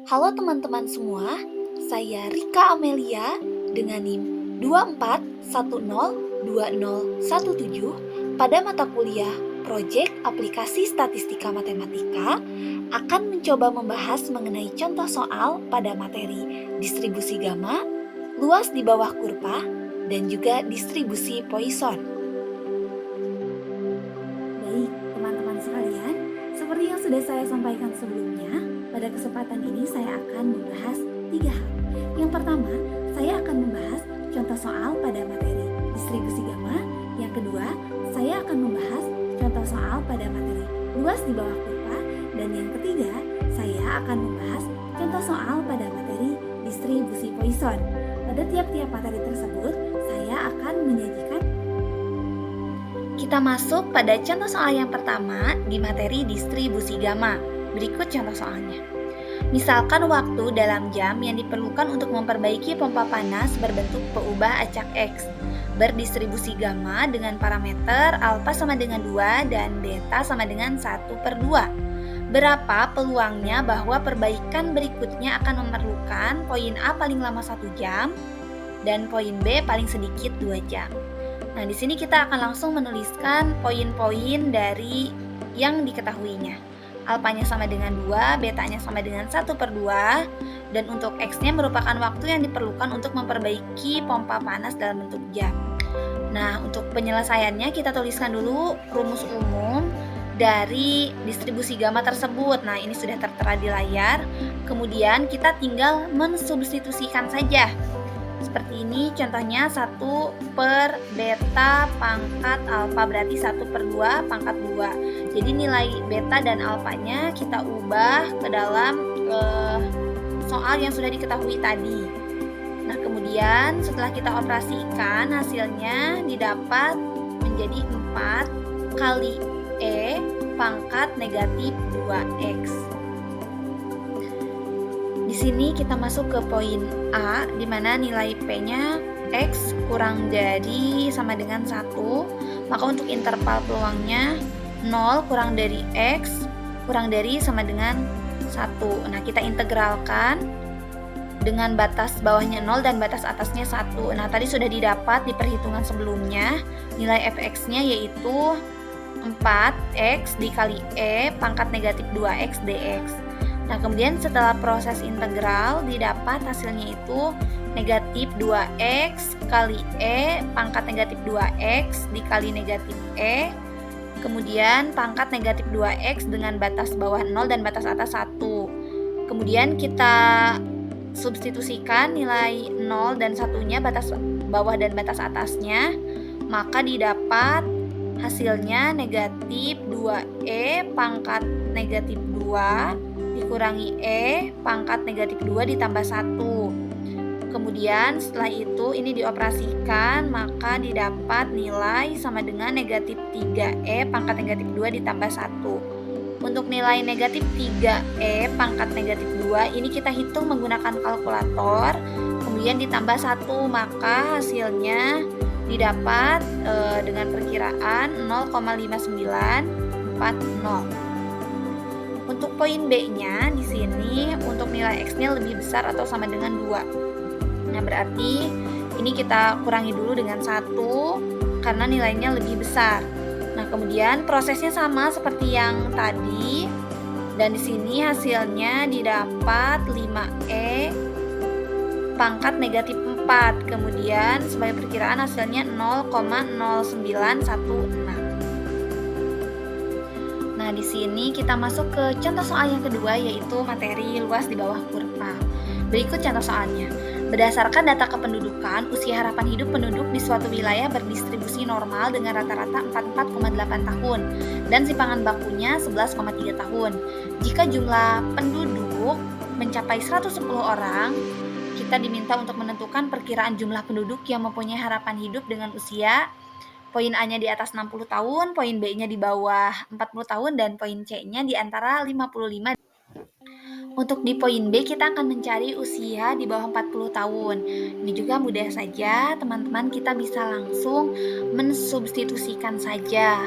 Halo teman-teman semua, saya Rika Amelia dengan NIM 24102017 pada mata kuliah Proyek Aplikasi Statistika Matematika akan mencoba membahas mengenai contoh soal pada materi distribusi gamma, luas di bawah kurva, dan juga distribusi Poisson. Baik, teman-teman sekalian, seperti yang sudah saya sampaikan sebelumnya, pada kesempatan ini saya akan membahas 3 hal. Yang pertama, saya akan membahas contoh soal pada materi distribusi gamma. Yang kedua, saya akan membahas contoh soal pada materi luas di bawah kurva. Dan yang ketiga, saya akan membahas contoh soal pada materi distribusi Poisson. Pada tiap-tiap materi tersebut, saya akan menyajikan. Kita masuk pada contoh soal yang pertama di materi distribusi gamma. Berikut contoh soalnya. Misalkan waktu dalam jam yang diperlukan untuk memperbaiki pompa panas berbentuk peubah acak X berdistribusi gamma dengan parameter alfa sama dengan 2 dan beta sama dengan 1/2. Berapa peluangnya bahwa perbaikan berikutnya akan memerlukan poin A paling lama 1 jam dan poin B paling sedikit 2 jam. Nah, di sini kita akan langsung menuliskan poin-poin dari yang diketahuinya. Alfanya sama dengan 2, betanya sama dengan 1/2, dan untuk X-nya merupakan waktu yang diperlukan untuk memperbaiki pompa panas dalam bentuk jam. Nah, untuk penyelesaiannya kita tuliskan dulu rumus umum dari distribusi gamma tersebut. Nah, ini sudah tertera di layar. Kemudian kita tinggal mensubstitusikan saja. Seperti ini contohnya 1 per beta pangkat alfa berarti 1/2 pangkat 2. Jadi nilai beta dan alfanya kita ubah ke dalam soal yang sudah diketahui tadi. Nah, kemudian setelah kita operasikan hasilnya didapat menjadi 4 kali E pangkat negatif 2X. Di sini kita masuk ke poin A, di mana nilai P-nya X kurang dari sama dengan 1. Maka untuk interval peluangnya 0 kurang dari X kurang dari sama dengan 1. Nah, kita integralkan dengan batas bawahnya 0 dan batas atasnya 1. Nah, tadi sudah didapat di perhitungan sebelumnya. Nilai fx-nya yaitu 4x dikali E pangkat negatif 2x dx. Nah, kemudian setelah proses integral didapat hasilnya itu negatif 2x kali E pangkat negatif 2x dikali negatif E. Kemudian pangkat negatif 2x dengan batas bawah 0 dan batas atas 1. Kemudian kita substitusikan nilai 0 dan 1-nya, batas bawah dan batas atasnya. Maka didapat hasilnya negatif 2E pangkat negatif 2 dikurangi E pangkat negatif 2 ditambah 1. Kemudian setelah itu ini dioperasikan, maka didapat nilai sama dengan negatif 3E pangkat negatif 2 ditambah 1. Untuk nilai negatif 3E pangkat negatif 2 ini kita hitung menggunakan kalkulator, kemudian ditambah 1, maka hasilnya didapat dengan perkiraan 0,5940. Untuk poin B-nya di sini untuk nilai X-nya lebih besar atau sama dengan 2. Nah, berarti ini kita kurangi dulu dengan 1 karena nilainya lebih besar. Nah, kemudian prosesnya sama seperti yang tadi. Dan di sini hasilnya didapat 5E pangkat negatif 4. Kemudian sebagai perkiraan hasilnya 0,0916. Nah, di sini kita masuk ke contoh soal yang kedua, yaitu materi luas di bawah kurva. Berikut contoh soalnya. Berdasarkan data kependudukan, usia harapan hidup penduduk di suatu wilayah berdistribusi normal dengan rata-rata 44,8 tahun dan simpangan bakunya 11,3 tahun. Jika jumlah penduduk mencapai 110 orang, kita diminta untuk menentukan perkiraan jumlah penduduk yang mempunyai harapan hidup dengan usia poin A-nya di atas 60 tahun, poin B-nya di bawah 40 tahun, dan poin C-nya di antara 55. Untuk di poin B kita akan mencari usia di bawah 40 tahun. Ini juga mudah saja, teman-teman, kita bisa langsung mensubstitusikan saja.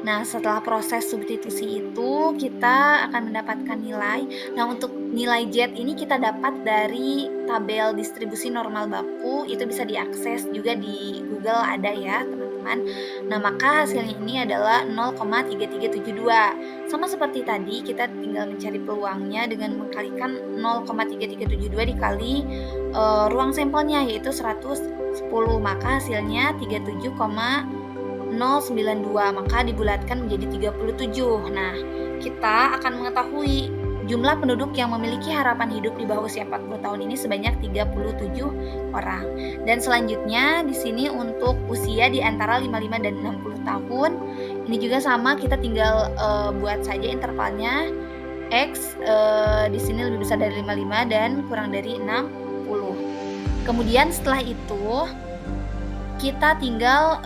Nah, setelah proses substitusi itu, kita akan mendapatkan nilai. Nah, untuk nilai Z ini kita dapat dari tabel distribusi normal baku, itu bisa diakses juga di Google ada ya, teman-teman. Nah, maka hasilnya ini adalah 0,3372. Sama seperti tadi, kita tinggal mencari peluangnya dengan mengkalikan 0,3372 dikali ruang sampelnya, yaitu 110. Maka hasilnya 37,092, maka dibulatkan menjadi 37. Nah, kita akan mengetahui jumlah penduduk yang memiliki harapan hidup di bawah usia 40 tahun ini sebanyak 37 orang. Dan selanjutnya di sini untuk usia di antara 55 dan 60 tahun, ini juga sama, kita tinggal buat saja intervalnya. X di sini lebih besar dari 55 dan kurang dari 60. Kemudian setelah itu kita tinggal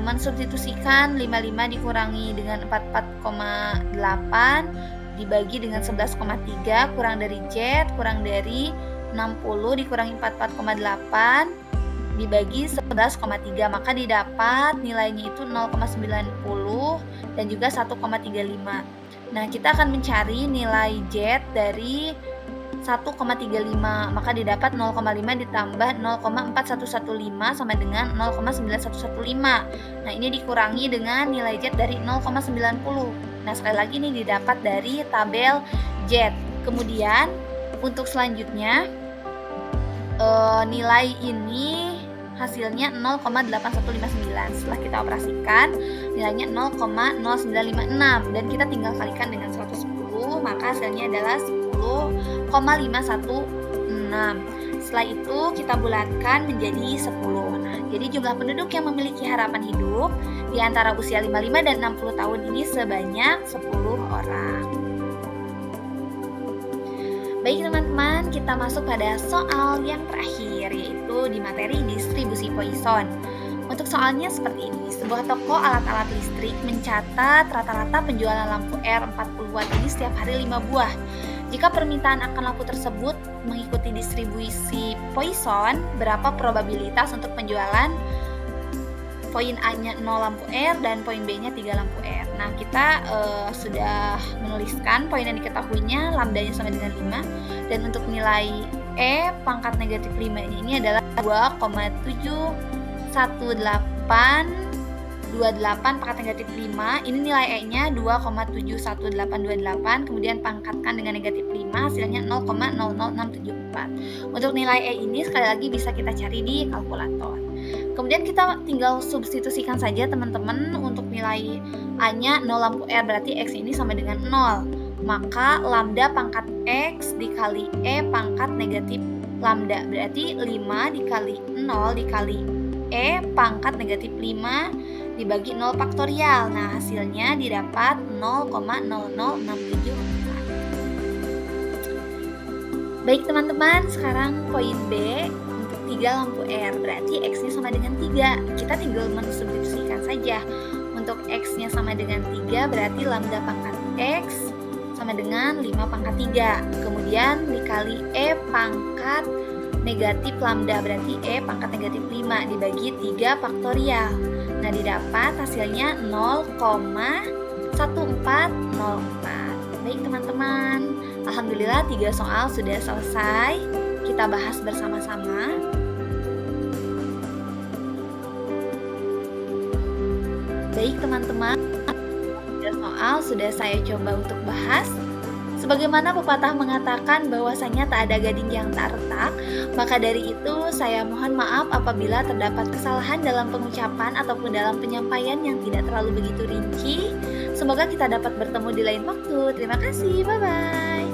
mensubstitusikan 55 dikurangi dengan 44,8 dibagi dengan 11,3 kurang dari Z kurang dari 60 dikurangi 44,8 dibagi 11,3, maka didapat nilainya itu 0,90 dan juga 1,35. Nah, kita akan mencari nilai Z dari 1,35, maka didapat 0,5 ditambah 0,4115 sama dengan 0,9115. Nah, ini dikurangi dengan nilai Z dari 0,90. Nah, sekali lagi ini didapat dari tabel Z. Kemudian untuk selanjutnya nilai ini hasilnya 0,8159. Setelah kita operasikan nilainya 0,0956 dan kita tinggal kalikan dengan 110, maka hasilnya adalah 10,516. Setelah itu kita bulatkan menjadi 10. Nah, jadi jumlah penduduk yang memiliki harapan hidup di antara usia 55 dan 60 tahun ini sebanyak 10 orang. Baik teman-teman, kita masuk pada soal yang terakhir, yaitu di materi distribusi Poisson. Untuk soalnya seperti ini, sebuah toko alat-alat listrik mencatat rata-rata penjualan lampu R 40 watt ini setiap hari 5 buah. Jika permintaan akan lampu tersebut mengikuti distribusi Poisson, berapa probabilitas untuk penjualan poin A-nya 0 lampu R dan poin B-nya 3 lampu R. Nah, kita sudah menuliskan poin yang diketahuinya, lambdanya sama dengan 5, dan untuk nilai E pangkat negatif 5 ini adalah 2,71828 pangkat negatif 5. Ini nilai E-nya 2,71828, kemudian pangkatkan dengan negatif 5, hasilnya 0,00674. Untuk nilai E ini sekali lagi bisa kita cari di kalkulator. Kemudian kita tinggal substitusikan saja teman-teman. Untuk nilai A-nya 0 lampu R, berarti X ini sama dengan 0. Maka lambda pangkat X dikali E pangkat negatif lambda, berarti 5 dikali 0 dikali E pangkat negatif 5 dibagi 0 faktorial. Nah, hasilnya didapat 0,00674. Baik teman-teman, sekarang poin B untuk 3 lampu R, berarti X-nya sama dengan 3. Kita tinggal mensubstitusikan saja. Untuk X-nya sama dengan 3, berarti lambda pangkat X sama dengan 5 pangkat 3. Kemudian dikali E pangkat negatif lambda, berarti E pangkat negatif 5 dibagi 3 faktorial. Nah, didapat hasilnya 0,1404. Baik teman-teman, alhamdulillah 3 soal sudah selesai kita bahas bersama-sama. Baik teman-teman, 3 soal sudah saya coba untuk bahas. Sebagaimana pepatah mengatakan bahwasanya tak ada gading yang tak retak, maka dari itu saya mohon maaf apabila terdapat kesalahan dalam pengucapan ataupun dalam penyampaian yang tidak terlalu begitu rinci. Semoga kita dapat bertemu di lain waktu. Terima kasih, bye-bye.